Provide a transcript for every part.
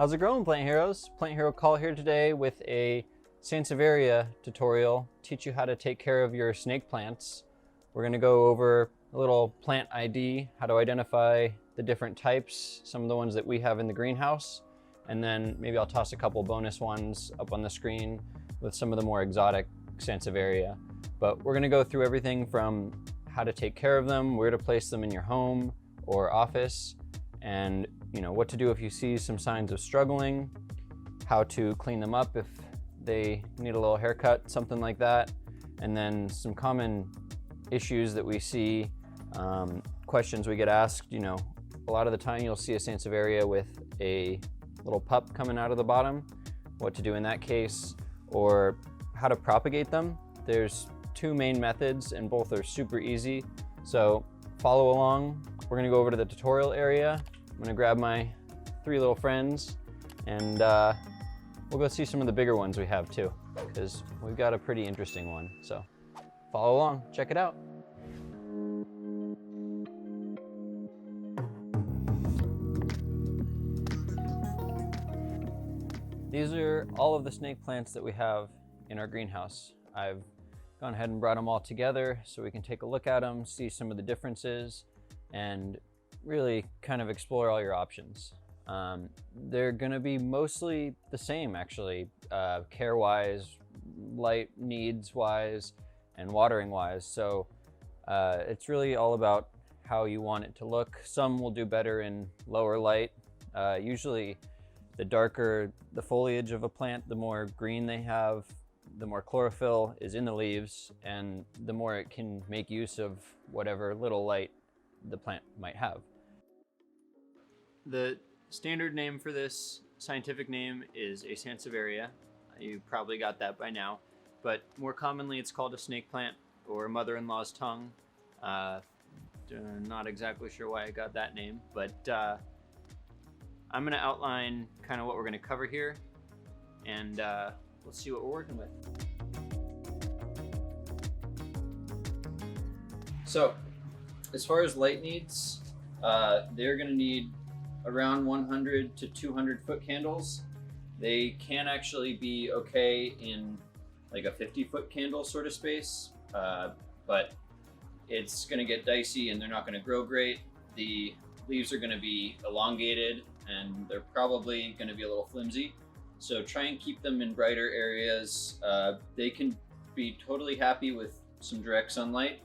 How's it going, Plant Heroes? Plant Hero Call here today with a Sansevieria tutorial, teach you how to take care of your snake plants. We're going to go over a little plant ID, how to identify the different types, some of the ones that we have in the greenhouse, and then maybe I'll toss a couple bonus ones up on the screen with some of the more exotic Sansevieria. But we're going to go through everything from how to take care of them, where to place them in your home or office, and what to do if you see some signs of struggling, how to clean them up if they need a little haircut, something like that, and then some common issues that we see, questions we get asked. A lot of the time you'll see a Sansevieria with a little pup coming out of the bottom, what to do in that case, or how to propagate them. There's two main methods and both are super easy, so follow along. We're gonna go over to the tutorial area. I'm gonna grab my three little friends and we'll go see some of the bigger ones we have too, because we've got a pretty interesting one. So follow along, check it out. These are all of the snake plants that we have in our greenhouse. I've gone ahead and brought them all together so we can take a look at them, see some of the differences, and really kind of explore all your options. They're gonna be mostly the same actually, care-wise, light needs-wise, and watering-wise. So it's really all about how you want it to look. Some will do better in lower light. Usually the darker the foliage of a plant, the more green they have, the more chlorophyll is in the leaves, and the more it can make use of whatever little light the plant might have. The standard name for this scientific name is a Sansevieria. You probably got that by now, but more commonly it's called a snake plant or mother-in-law's tongue. Not exactly sure why I got that name, but I'm going to outline kind of what we're going to cover here, and let's see what we're working with. So, as far as light needs, they're going to need around 100 to 200 foot candles. They can actually be okay in like a 50-foot candle sort of space, but it's going to get dicey and they're not going to grow great. The leaves are going to be elongated and they're probably going to be a little flimsy. So try and keep them in brighter areas. They can be totally happy with some direct sunlight,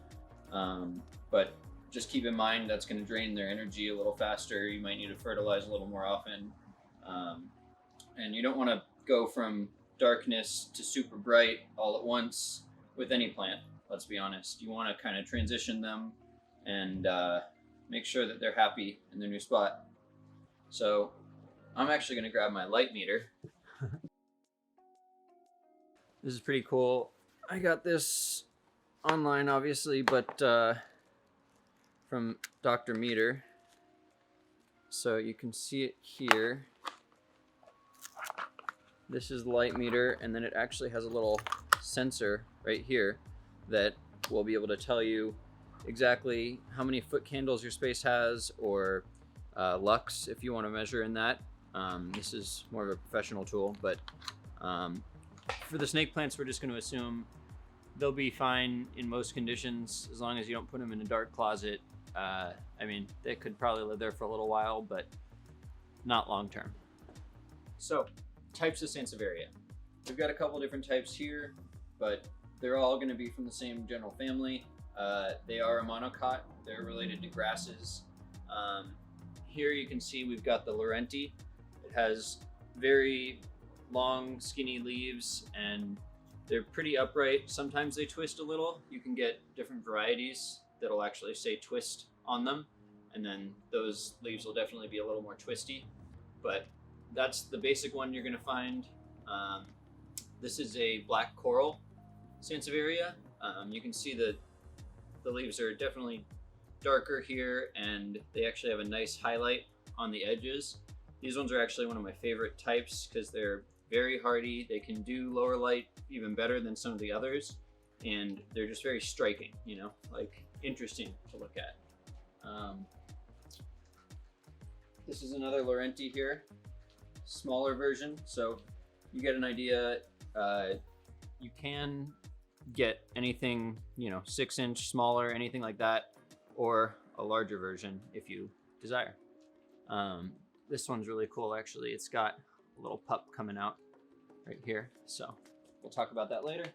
but just keep in mind that's going to drain their energy a little faster. You might need to fertilize a little more often. And you don't want to go from darkness to super bright all at once with any plant, let's be honest. You want to kind of transition them and make sure that they're happy in their new spot. So I'm actually going to grab my light meter. This is pretty cool. I got this online obviously, but from Dr. Meter. So you can see it here. This is the light meter, and then it actually has a little sensor right here that will be able to tell you exactly how many foot candles your space has, or lux if you want to measure in that. This is more of a professional tool, but for the snake plants, we're just going to assume they'll be fine in most conditions as long as you don't put them in a dark closet. I mean, they could probably live there for a little while, but not long term. So, types of Sansevieria. We've got a couple different types here, but they're all going to be from the same general family. They are a monocot. They're related to grasses. Here you can see we've got the Laurenti. It has very long, skinny leaves, and they're pretty upright. Sometimes they twist a little. You can get different varieties that'll actually say twist on them, and then those leaves will definitely be a little more twisty, but that's the basic one you're going to find. This is a black coral Sansevieria. You can see that the leaves are definitely darker here, and they actually have a nice highlight on the edges. These ones are actually one of my favorite types because they're very hardy. They can do lower light even better than some of the others, and they're just very striking, like interesting to look at. This is another Laurenti here. smaller version, so you get an idea. You can get anything, 6-inch smaller, anything like that, or a larger version if you desire. This one's really cool, actually. It's got a little pup coming out right here, so we'll talk about that later.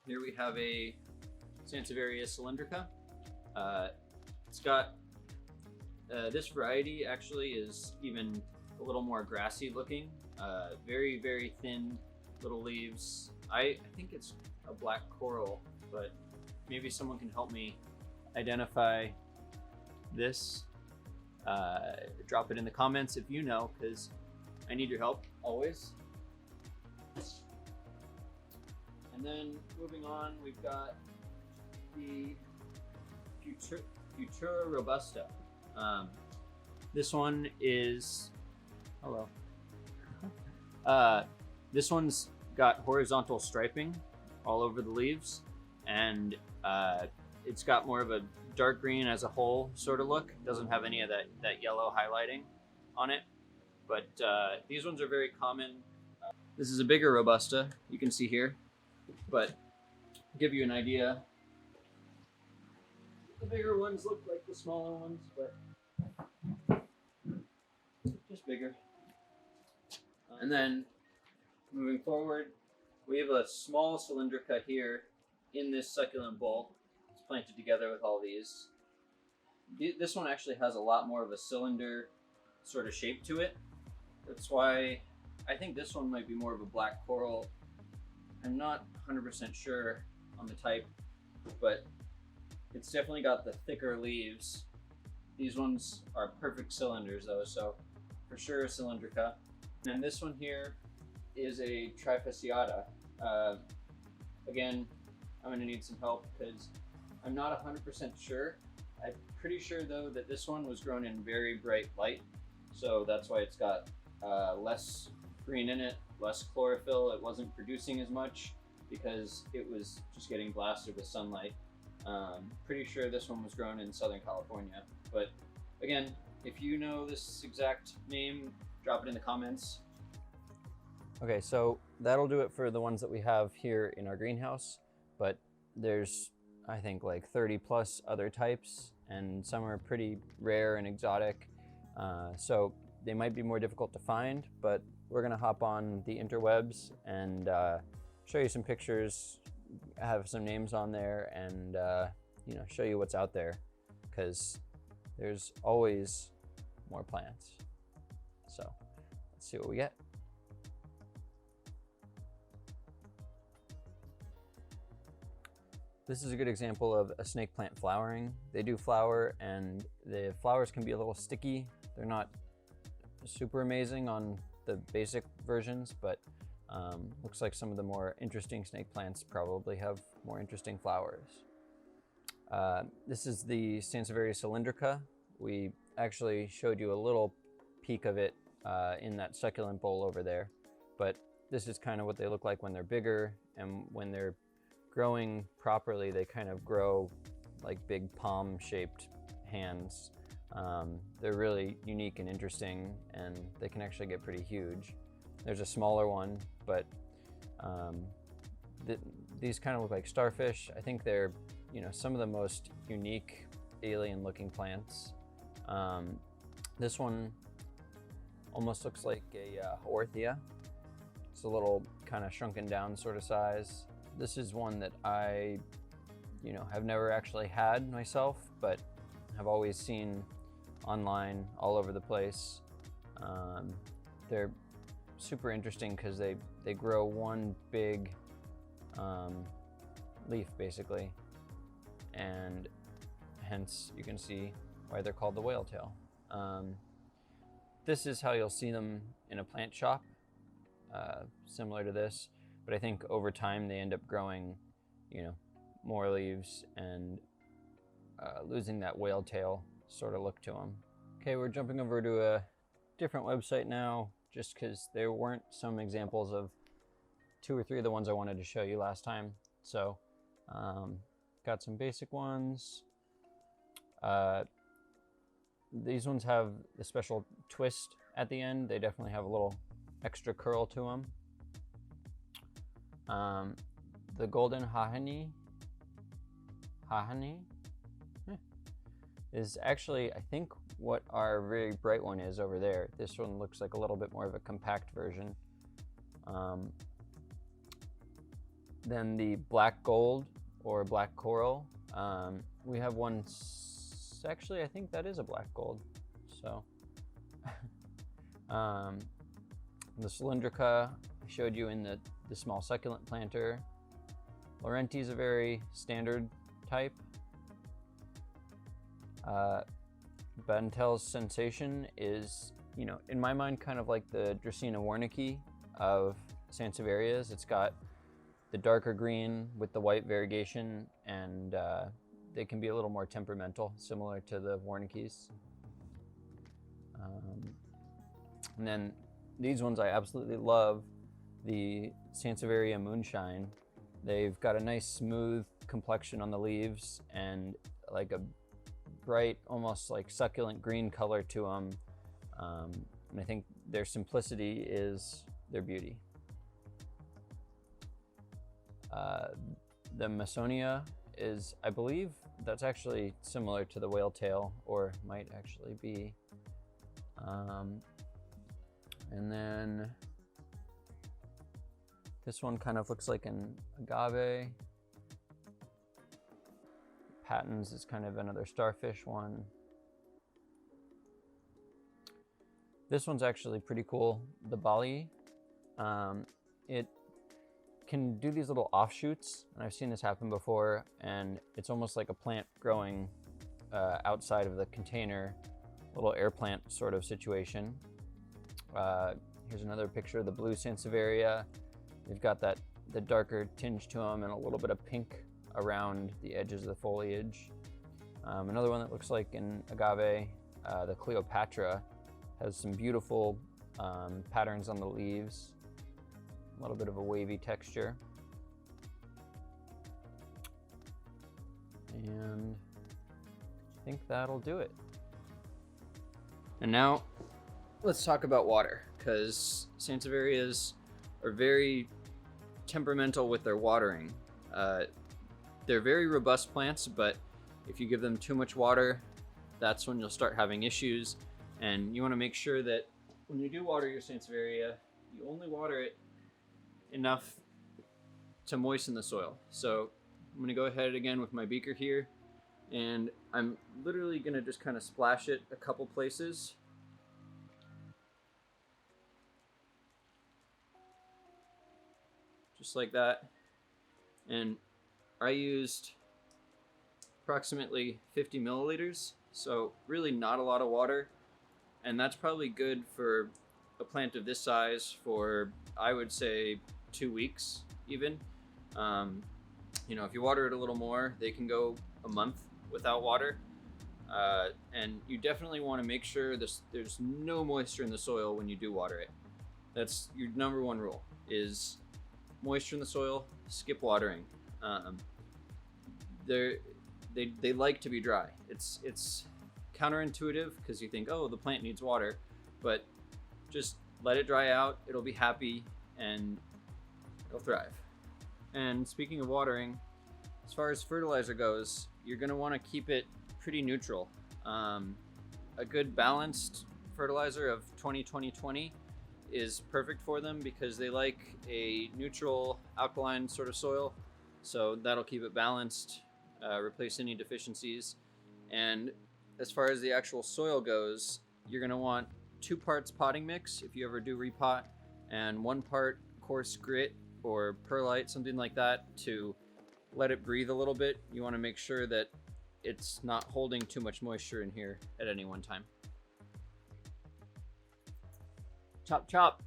Here we have a Sansevieria cylindrica. It's got this variety actually is even a little more grassy looking. Very, very thin little leaves. I think it's a black coral, but maybe someone can help me identify this. Drop it in the comments if you know, because I need your help always. And then moving on, we've got the Futura robusta. This one is, hello. This one's got horizontal striping all over the leaves, and it's got more of a dark green as a whole sort of look. It doesn't have any of that yellow highlighting on it, but these ones are very common. This is a bigger robusta, you can see here, but to give you an idea, the bigger ones look like the smaller ones, but just bigger. And then moving forward, we have a small cylindrica here in this succulent bowl. It's planted together with all these. This one actually has a lot more of a cylinder sort of shape to it. That's why I think this one might be more of a black coral. I'm not 100% sure on the type, but it's definitely got the thicker leaves. These ones are perfect cylinders though, so for sure a cylindrica. And this one here is a trifasciata. Again, I'm gonna need some help because I'm not 100% sure. I'm pretty sure though that this one was grown in very bright light, so that's why it's got less green in it, less chlorophyll. It wasn't producing as much because it was just getting blasted with sunlight. Pretty sure this one was grown in Southern California, but again, if you know this exact name, drop it in the comments. Okay, so that'll do it for the ones that we have here in our greenhouse, but there's, I think, like 30 plus other types, and some are pretty rare and exotic, so they might be more difficult to find, but we're gonna hop on the interwebs and show you some pictures, have some names on there, and show you what's out there, because there's always more plants. So let's see what we get. This is a good example of a snake plant flowering. They do flower, and the flowers can be a little sticky. They're not super amazing on the basic versions, but looks like some of the more interesting snake plants probably have more interesting flowers. This is the Sansevieria cylindrica. We actually showed you a little peek of it in that succulent bowl over there, but this is kind of what they look like when they're bigger, and when they're growing properly, they kind of grow like big palm-shaped hands. They're really unique and interesting, and they can actually get pretty huge. There's a smaller one, but these kind of look like starfish. I think they're, some of the most unique alien-looking plants. This one almost looks like a Haworthia. It's a little kind of shrunken down sort of size. This is one that I, have never actually had myself, but have always seen online all over the place. They're super interesting because they grow one big leaf basically, and hence you can see why they're called the whale tail. This is how you'll see them in a plant shop, similar to this. But I think over time they end up growing, more leaves and losing that whale tail sort of look to them. Okay, we're jumping over to a different website now, just because there weren't some examples of 2 or 3 of the ones I wanted to show you last time. So got some basic ones. These ones have a special twist at the end. They definitely have a little extra curl to them. The golden hahani is actually, I think, what our very bright one is over there. This one looks like a little bit more of a compact version. Then the black gold or black coral. We have one, actually I think that is a black gold. So the cylindrica I showed you in the small succulent planter. Laurenti is a very standard type. Bantel's Sensation is, you know, in my mind, kind of like the Dracaena warnicki of Sansevierias. It's got the darker green with the white variegation, and they can be a little more temperamental, similar to the warnickis. And then these ones I absolutely love, the Sansevieria Moonshine. They've got a nice smooth complexion on the leaves and like a bright, almost like succulent green color to them. And I think their simplicity is their beauty. The Masonia is, I believe, that's actually similar to the whale tail, or might actually be. And then this one kind of looks like an agave. Patens is kind of another starfish one. This one's actually pretty cool, the Bali. It can do these little offshoots, and I've seen this happen before, and it's almost like a plant growing outside of the container, little air plant sort of situation. Here's another picture of the blue Sansevieria. They've got the darker tinge to them and a little bit of pink around the edges of the foliage. Another one that looks like an agave, the Cleopatra, has some beautiful patterns on the leaves, a little bit of a wavy texture. And I think that'll do it. And now let's talk about water, because Sansevierias are very temperamental with their watering. They're very robust plants, but if you give them too much water, that's when you'll start having issues. And you want to make sure that when you do water your Sansevieria, you only water it enough to moisten the soil. So I'm going to go ahead again with my beaker here, and I'm literally going to just kind of splash it a couple places. Just like that. And I used approximately 50 milliliters, so really not a lot of water. And that's probably good for a plant of this size for, I would say, 2 weeks even. You know, if you water it a little more, they can go a month without water. And you definitely want to make sure there's no moisture in the soil when you do water it. That's your number one rule, is moisture in the soil, skip watering. They like to be dry. It's counterintuitive because you think, oh, the plant needs water, but just let it dry out. It'll be happy and it'll thrive. And speaking of watering, as far as fertilizer goes, you're going to want to keep it pretty neutral. A good balanced fertilizer of 20-20-20 is perfect for them because they like a neutral alkaline sort of soil. So that'll keep it balanced, replace any deficiencies. And as far as the actual soil goes, you're going to want 2 parts potting mix if you ever do repot, and 1 part coarse grit or perlite, something like that, to let it breathe a little bit. You want to make sure that it's not holding too much moisture in here at any one time. Chop chop.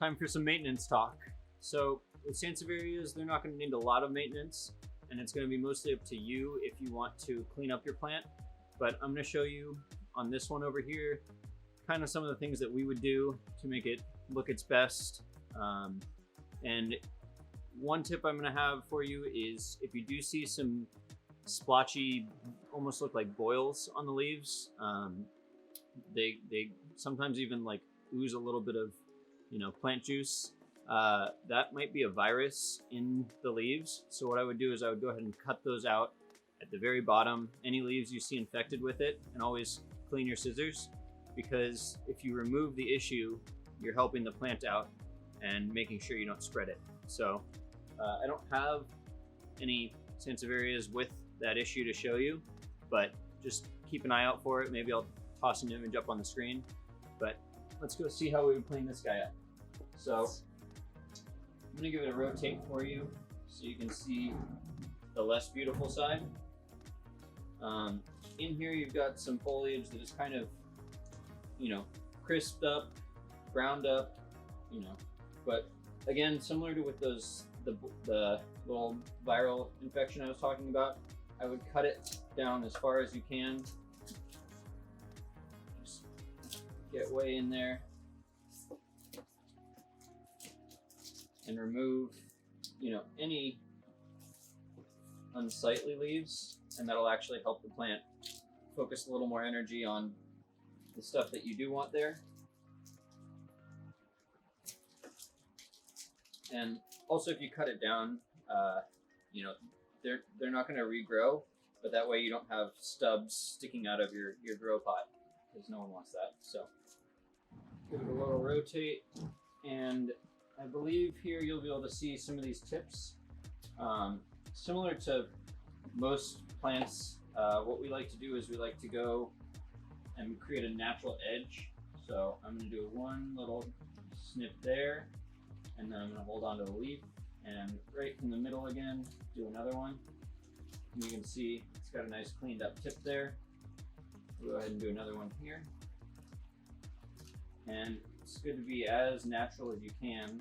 Time for some maintenance talk. So with Sansevierias, they're not going to need a lot of maintenance, and it's going to be mostly up to you if you want to clean up your plant. But I'm going to show you on this one over here kind of some of the things that we would do to make it look its best. And one tip I'm going to have for you is if you do see some splotchy, almost look like boils on the leaves, They sometimes even like ooze a little bit of, you know, plant juice. That might be a virus in the leaves. So what I would do is I would go ahead and cut those out at the very bottom. Any leaves you see infected with it, and always clean your scissors, because if you remove the issue, you're helping the plant out and making sure you don't spread it. So I don't have any Sansevierias with that issue to show you, but just keep an eye out for it. Maybe I'll toss an image up on the screen, but let's go see how we would clean this guy up. So I'm gonna give it a rotate for you so you can see the less beautiful side. In here you've got some foliage that is kind of, you know, crisped up, browned up, you know, but again, similar to with those, the little viral infection I was talking about, I would cut it down as far as you can. Just get way in there and remove, you know, any unsightly leaves, and that'll actually help the plant focus a little more energy on the stuff that you do want there. And also, if you cut it down, you know, they're not going to regrow, but that way you don't have stubs sticking out of your grow pot, because no one wants that. So give it a little rotate, and I believe here you'll be able to see some of these tips. Similar to most plants, what we like to do is we like to go and create a natural edge. So I'm going to do one little snip there, and then I'm going to hold on to the leaf, and right in the middle again, do another one. And you can see it's got a nice cleaned up tip there. We'll go ahead and do another one here. And it's good to be as natural as you can.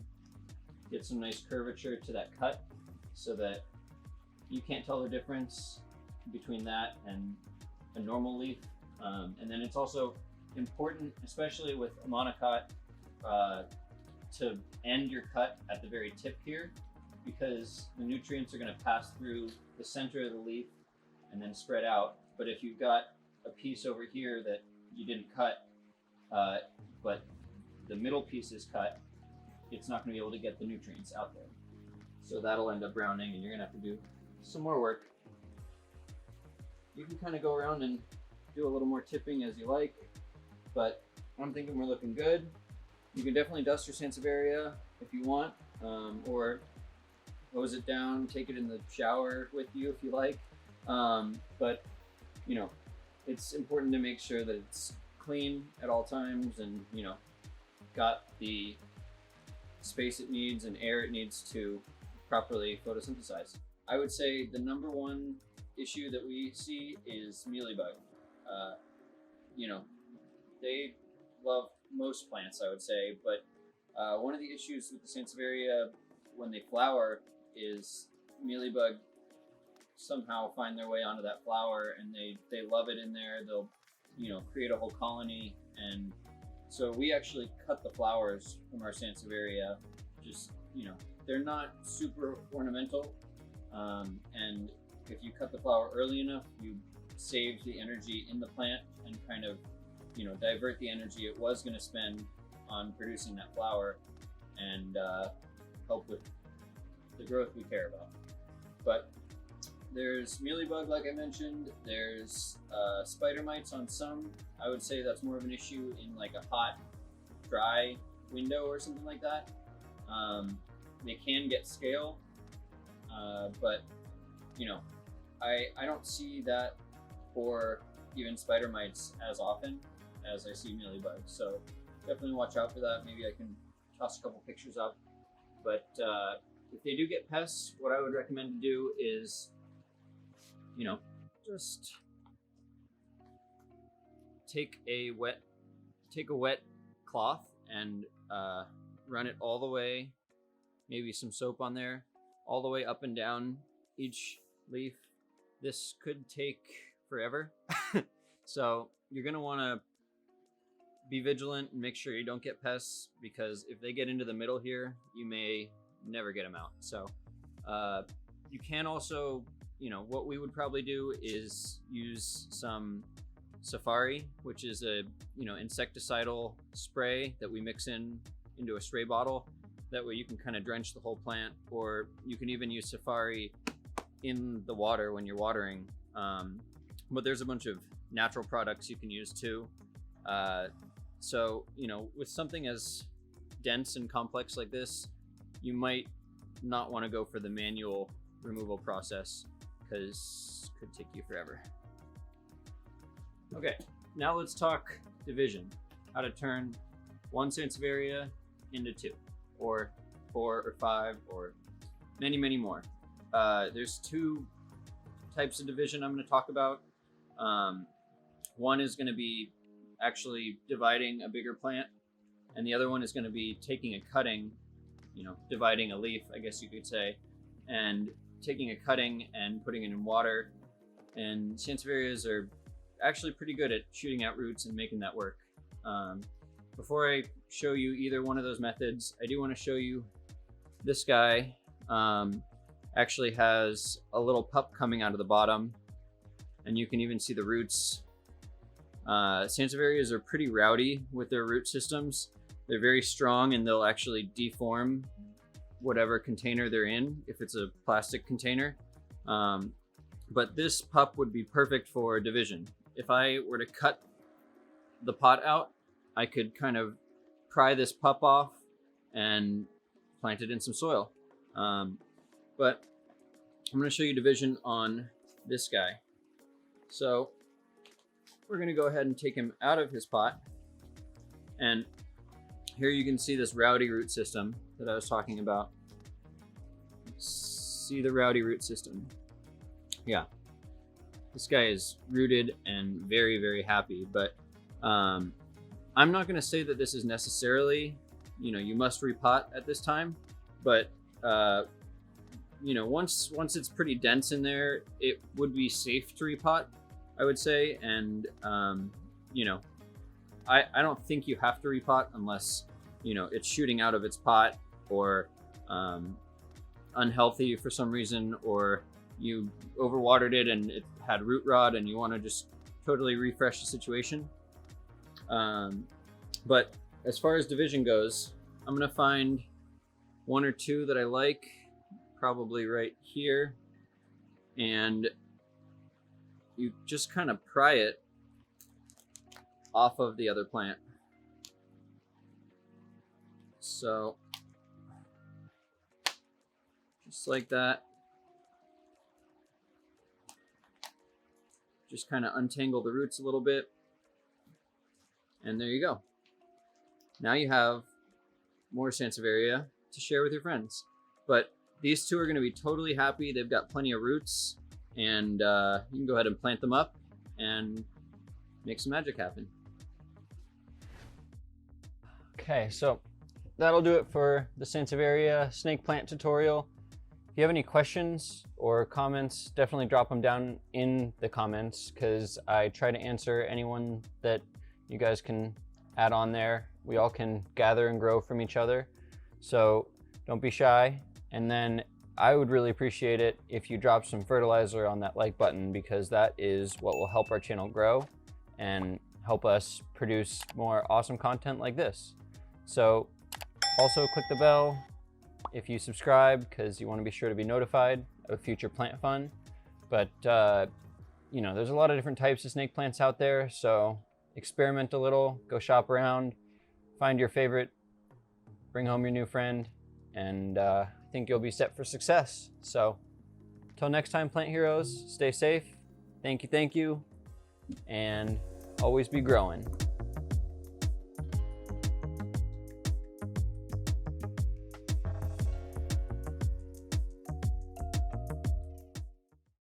Get some nice curvature to that cut so that you can't tell the difference between that and a normal leaf. And then it's also important, especially with a monocot, to end your cut at the very tip here, because the nutrients are going to pass through the center of the leaf and then spread out. But if you've got a piece over here that you didn't cut, but the middle piece is cut, it's not going to be able to get the nutrients out there. So that'll end up browning, and you're going to have to do some more work. You can kind of go around and do a little more tipping as you like, but I'm thinking we're looking good. You can definitely dust your Sansevieria if you want, or hose it down, take it in the shower with you if you like. But you know, it's important to make sure that it's clean at all times, and you know, got the space it needs and air it needs to properly photosynthesize. I would say the number one issue that we see is mealybug. You know, they love most plants, I would say, but one of the issues with the Sansevieria when they flower is mealybug somehow find their way onto that flower, and they love it in there. They'll, you know, create a whole colony, and so we actually cut the flowers from our Sansevieria. Just, you know, they're not super ornamental, and if you cut the flower early enough, you save the energy in the plant and kind of, you know, divert the energy it was going to spend on producing that flower, and help with the growth we care about. But there's mealybug, like I mentioned. There's spider mites on some. I would say that's more of an issue in like a hot, dry window or something like that. They can get scale, but you know, I don't see that for even spider mites as often as I see mealybugs. So definitely watch out for that. Maybe I can toss a couple pictures up. But if they do get pests, what I would recommend to do is, you know, just take a wet cloth and run it all the way, maybe some soap on there, all the way up and down each leaf. This could take forever. So you're gonna wanna be vigilant and make sure you don't get pests, because if they get into the middle here, you may never get them out. So you can also, you know, what we would probably do is use some Safari, which is a insecticidal spray that we mix into a spray bottle. That way you can kind of drench the whole plant, or you can even use Safari in the water when you're watering. But there's a bunch of natural products you can use too. So with something as dense and complex like this, you might not want to go for the manual removal process, because it could take you forever. Okay, now let's talk division. How to turn one Sansevieria into 2, or 4, or 5, or many, many more. There's 2 types of division I'm going to talk about. One is going to be actually dividing a bigger plant, and the other one is going to be taking a cutting, dividing a leaf, I guess you could say, and taking a cutting and putting it in water. And Sansevierias are actually pretty good at shooting out roots and making that work. Before I show you either one of those methods, I do want to show you this guy. Actually has a little pup coming out of the bottom, and you can even see the roots. Sansevierias are pretty rowdy with their root systems. They're very strong, and they'll actually deform whatever container they're in, if it's a plastic container. But this pup would be perfect for division. If I were to cut the pot out, I could kind of pry this pup off and plant it in some soil. But I'm going to show you division on this guy. So we're going to go ahead and take him out of his pot. And here you can see this rowdy root system that I was talking about. See the rowdy root system? Yeah. This guy is rooted and very, very happy. But I'm not going to say that this is necessarily, you must repot at this time. But once it's pretty dense in there, it would be safe to repot, I would say. And I don't think you have to repot unless it's shooting out of its pot, or unhealthy for some reason, or you overwatered it and it had root rot and you want to just totally refresh the situation. But as far as division goes, I'm gonna find 1 or 2 that I like, probably right here, and you just kind of pry it off of the other plant. So just like that. Just kind of untangle the roots a little bit, and there you go. Now you have more Sansevieria to share with your friends. But these 2 are going to be totally happy. They've got plenty of roots, and you can go ahead and plant them up and make some magic happen. Okay, so that'll do it for the Sansevieria snake plant tutorial. If you have any questions or comments, definitely drop them down in the comments, because I try to answer anyone that you guys can add on there. We all can gather and grow from each other, so don't be shy. And then I would really appreciate it if you drop some fertilizer on that like button, because that is what will help our channel grow and help us produce more awesome content like this. So also click the bell if you subscribe, because you want to be sure to be notified of future plant fun. But there's a lot of different types of snake plants out there, so experiment a little, go shop around, find your favorite, bring home your new friend, and I think you'll be set for success. So until next time, plant heroes, stay safe, thank you, and always be growing.